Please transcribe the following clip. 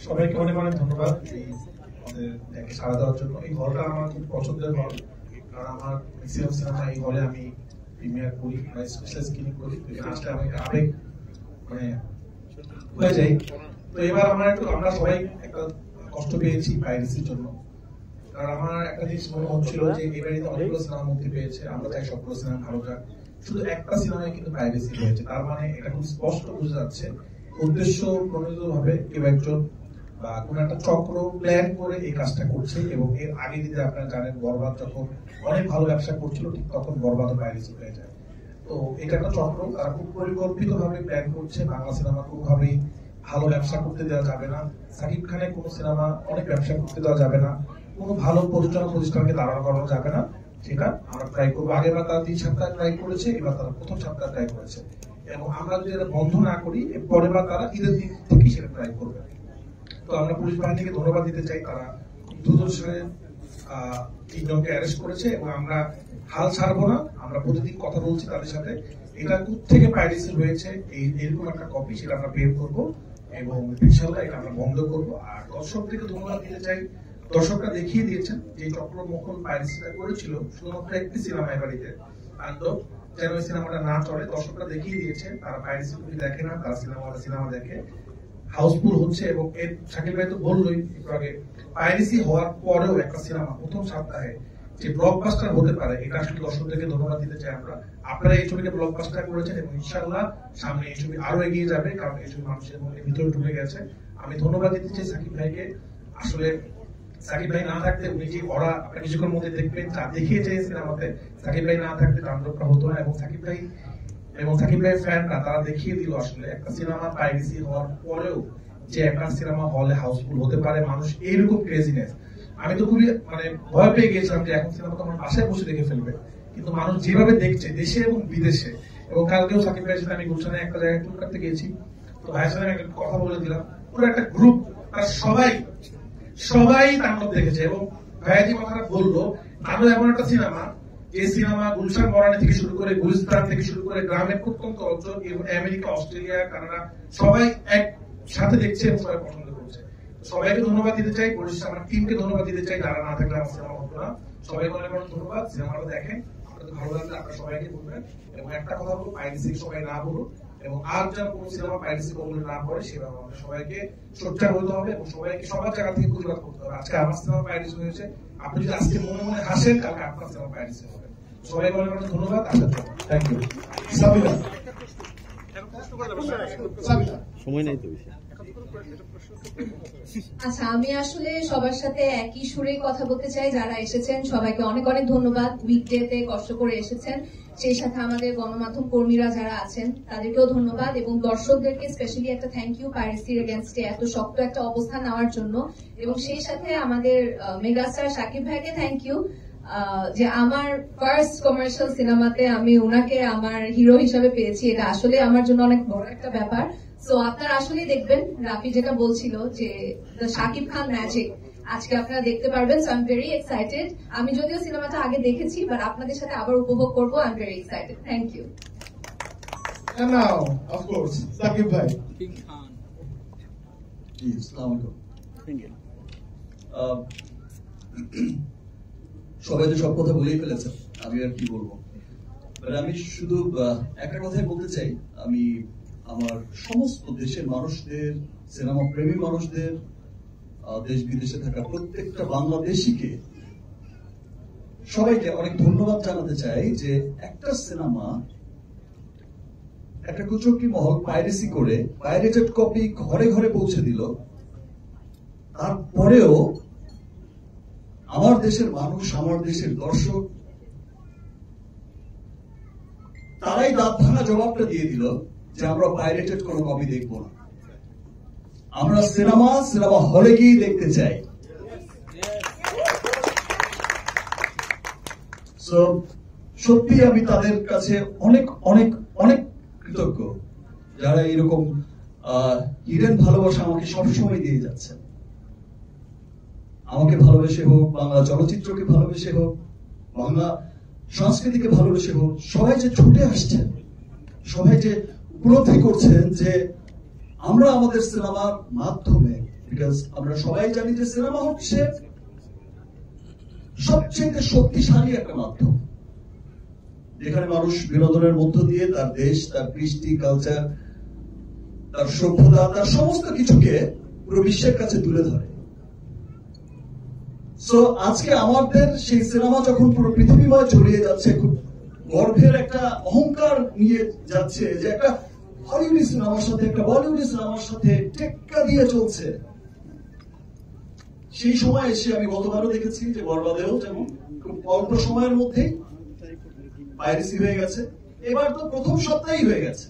সবাইকে অনেক অনেক ধন্যবাদ আমাদের সাড়া দেওয়ার জন্য। এই হলটা আমার খুব পছন্দের হল, কারণ আমার ম্যাক্সিমাম সিনেমা এই হলে আমি প্রিমিয়ার করি বা স্পেশাল স্ক্রিনিং করি। এখানে আসলে আমি আবেগ হয়ে যাই। তো এবার আমরা সবাই একটা কষ্ট পেয়েছি পাইরেসির জন্য, কারণ আমার একটা জিনিস মনে হচ্ছিল যে এই বাড়িতে অনেকগুলো সিনেমা মুক্তি পেয়েছে, আমরা চাই সবগুলো সিনেমা ভালো যাক, শুধু একটা সিনেমায় কিন্তু পাইরেসি হয়েছে। তার মানে এটা খুব স্পষ্ট বোঝা যাচ্ছে উদ্দেশ্য প্রণোদিত ভাবে কেউ একজন বা কোন একটা চক্র প্ল্যান করে এই কাজটা করছে। এবং এর আগে যদি আপনারা জানেন, বরবাদ যখন অনেক ভালো ব্যবসা করছিল, ঠিক তখন বরবাদও পাইরেসি হয়ে যায়। তো এটা একটা চক্র, তারা খুব পরিকল্পিত ভাবে প্ল্যান করছে। বাংলা সিনেমা কোনোভাবেই ভালো ব্যবসা করতে দেওয়া যাবে না, সাকিব খানের কোনো সিনেমা অনেক ব্যবসা করতে দেওয়া যাবে না, কোনো ভালো প্রযোজনা প্রতিষ্ঠানকে দাঁড়ানো করানো যাবে না। সেটা আমরা ট্রাই করবো। আগেবার তারা 3 সপ্তাহ ট্রাই করেছে, এবার তারা প্রথম সপ্তাহ ট্রাই করেছে। এবং আমরা যদি এটা বন্ধ না করি, পরের বার তারা ঈদের দিন থেকে সেটা ট্রাই করবে। তো আমরা পুলিশ বাহিনীকে ধন্যবাদ দিতে চাই, তারা দ্রুত সাথে 3 জনকে অ্যারেস্ট করেছে এবং আমরা হাল ছাড়বো না। আমরা প্রতিদিন কথা বলছি তাদের সাথে, এটা থেকে পাইরেসি হয়েছে এরকম একটা কপি সেটা আমরা বের করবো এবং ইনশাআল্লাহ এটা আমরা বন্ধ করবো। আর দর্শকদেরকে ধন্যবাদ দিতে চাই, দর্শকরা দেখিয়ে দিয়েছেন যে চক্রমুখল পাইরেসিটা করেছিল শুধুমাত্র একটি সিনেমা বাড়িতে, আর যেন ওই সিনেমাটা না চলে। দর্শকরা দেখিয়ে দিয়েছে তারা পাইরেসি দেখে না, তারা সিনেমা দেখে। হাউসফুল হচ্ছে এবং এর শাকিল ভাই তো বললোই একটু আগে, পাইরেসি হওয়ার পরেও একটা সিনেমা প্রথম সপ্তাহে যে ব্লকবাস্টার হতে পারে, এটা আসলে দর্শকদেরকে ধন্যবাদ দিতে চাই আমরা। আপনারা এই ছবিকে ব্লকবাস্টার করেছেন এবং ইনশাআল্লাহ সামনে এই ছবি আরো এগিয়ে যাবে, কারণ এই ছবি মানুষের মধ্যে ভিতরে ঢুকে গেছে। আমি ধন্যবাদ দিতে চাই সাকিব ভাইকে। আসলে সাকিব ভাই না থাকতে উনি যে ওরা আপনার কিছুক্ষণ মধ্যে দেখবেন যা দেখিয়েছে সিনেমাতে, সাকিব ভাই না থাকতে তাণ্ডবটা হতো না। এবং সাকিব ভাইয়ের ফ্যানরা তারা দেখিয়ে দিল আসলে একটা সিনেমা পাইরেসি হওয়ার পরেও যে একটা সিনেমা হলে হাউসফুল হতে পারে, মানুষ এইরকম ক্রেজিনেস। আমি তো খুবই ভয় পেয়ে গিয়েছিলাম যে এখন সিনেমা তো আমার বাসায় বসে দেখে ফেলবে, কিন্তু মানুষ যেভাবে দেখছে দেশে এবং বিদেশে। এবং কালকেও সাকিব ভাইয়ের সাথে আমি গুলশানে একটা জায়গায় টুর করতে গিয়েছি, তো ভাইয়ের সাথে আমি একটা কথা বলে দিলাম, পুরো একটা গ্রুপ আর সবাই তাণ্ডব দেখেছে। এবং ভাইয়া যে কথাটা বললো, তাণ্ডব এমন একটা সিনেমা যে সিনেমা গুলশান বরানি থেকে শুরু করে গুলিস্তান থেকে শুরু করে গ্রামের প্রত্যন্ত অঞ্চল এবং আমেরিকা, অস্ট্রেলিয়া, কানাডা সবাই একসাথে দেখছে এবং সবাই পছন্দ করছে। সবাইকে ধন্যবাদ দিতে চাই, পরিশেষে আমার টিমকে ধন্যবাদ দিতে চাই, যারা না থাকলে আমার সিনেমা হতো না। সবাইকে অনেক অনেক ধন্যবাদ। সিনেমাটা দেখেন, আপনাদের ভালো লাগলে আপনারা সবাইকে বলবেন। এবং একটা কথা বলবো, পাইরেসি সবাই না বলুন, এবং আর যেন কোনো সিনেমা পাইরেসি কবলে না পড়ে সেভাবে আমাদের সবাইকে সোচ্চার হতে হবে এবং সবাইকে সবার জায়গা থেকে প্রতিবাদ করতে হবে। আজকে আমার সিনেমা পাইরেসি হয়েছে, আপনি যদি আজকে মনে মনে হাসেন, কালকে আপনার সিনেমা পাইরেসি হবে। সবাইকে অনেক অনেক ধন্যবাদ। Thank you. সময় নাই তো। আচ্ছা, আমি আসলে সবার সাথে একই সুরে কথা বলতে চাই। যারা এসেছেন সবাইকে অনেক অনেক ধন্যবাদ, উইকডেতে কষ্ট করে এসেছেন। সেই সাথে আমাদের গণমাধ্যম কর্মীরা যারা আছেন তাদেরকেও ধন্যবাদ, এবং দর্শকদেরকে স্পেশালি একটা থ্যাংক ইউ পাইরেসির এগেইনস্টে এত শক্ত একটা অবস্থান নেওয়ার জন্য। এবং সেই সাথে আমাদের মেগাস্টার সাকিব ভাইকে থ্যাংক ইউ, যে আমার ফার্স্ট কমার্শিয়াল সিনেমাতে আমি ওনাকে আমার হিরো হিসাবে পেয়েছি। এটা আসলে আমার জন্য অনেক বড় একটা ব্যাপার। সো আপনারা আসলে দেখবেন, রাফি যেটা বলছিল যে দ্য শাকিব খান ম্যাজিক আজকে আপনারা দেখতে পারবেন। So I am very excited. আমি যদিও সিনেমাটা আগে দেখেছি, বাট আপনাদের সাথে আবার উপভোগ করবো। I am very excited. Thank you. And now, of course, Sakib Bhai. King Khan. Assalamu সবাই তো সব কথা বলেই ফেলেছেন, আমি আর কি বলবো। আমি শুধু একটা কথাই বলতে চাই, আমি আমার সমস্ত দেশের মানুষদের, সিনেমা প্রেমী মানুষদের, দেশ বিদেশে থাকা প্রত্যেকটা বাংলাদেশিকে সবাইকে অনেক ধন্যবাদ জানাতে চাই যে একটা সিনেমা একটা কুচক্রী মহল পাইরেসি করে পাইরেটেড কপি ঘরে ঘরে পৌঁছে দিল, তারপরেও আমার দেশের মানুষ, আমার দেশের দর্শক তারাই দাঁত ভাঙা জবাবটা দিয়ে দিল যে আমরা পাইরেটেড কোনো কপি দেখবো না, আমরা সিনেমা হলে গিয়ে দেখতে চাই। সত্যি আমি তাদের কাছে অনেক অনেক অনেক কৃতজ্ঞ, যারা এরকম হিডেন ভালোবাসা আমাকে সবসময় দিয়ে যাচ্ছে। আমাকে ভালোবেসে হোক, বাংলা চলচ্চিত্রকে ভালোবেসে হোক, বাংলা সংস্কৃতিকে ভালোবেসে হোক, সবাই যে ছুটে আসছেন, সবাই যে উপলব্ধি করছেন যে আমরা আমাদের সিনেমার মাধ্যমে, বিকজ আমরা সবাই জানি যে সিনেমা হচ্ছে সবচেয়ে শক্তিশালী একটা মাধ্যম, যেখানে মানুষ বিনোদনের মধ্য দিয়ে তার দেশ, তার কৃষ্টি, কালচার, তার সভ্যতা, তার সমস্ত কিছুকে পুরো বিশ্বের কাছে তুলে ধরে। সো আজকে আমাদের সেই সিনেমা যখন পুরো পৃথিবীময় ছড়িয়ে যাচ্ছে, খুব গর্বের একটা অহংকার নিয়ে যাচ্ছে যে একটা হলিউডি সিনেমার সাথে একটা বলিউডি সিনেমার সাথে টেক্কা দিয়ে চলছে, সেই সময় এসে আমি গতবারও দেখেছি যে বরবাদেও যেমন খুব অল্প সময়ের মধ্যেই পাইরেসি হয়ে গেছে, এবার তো প্রথম সপ্তাহেই হয়ে গেছে।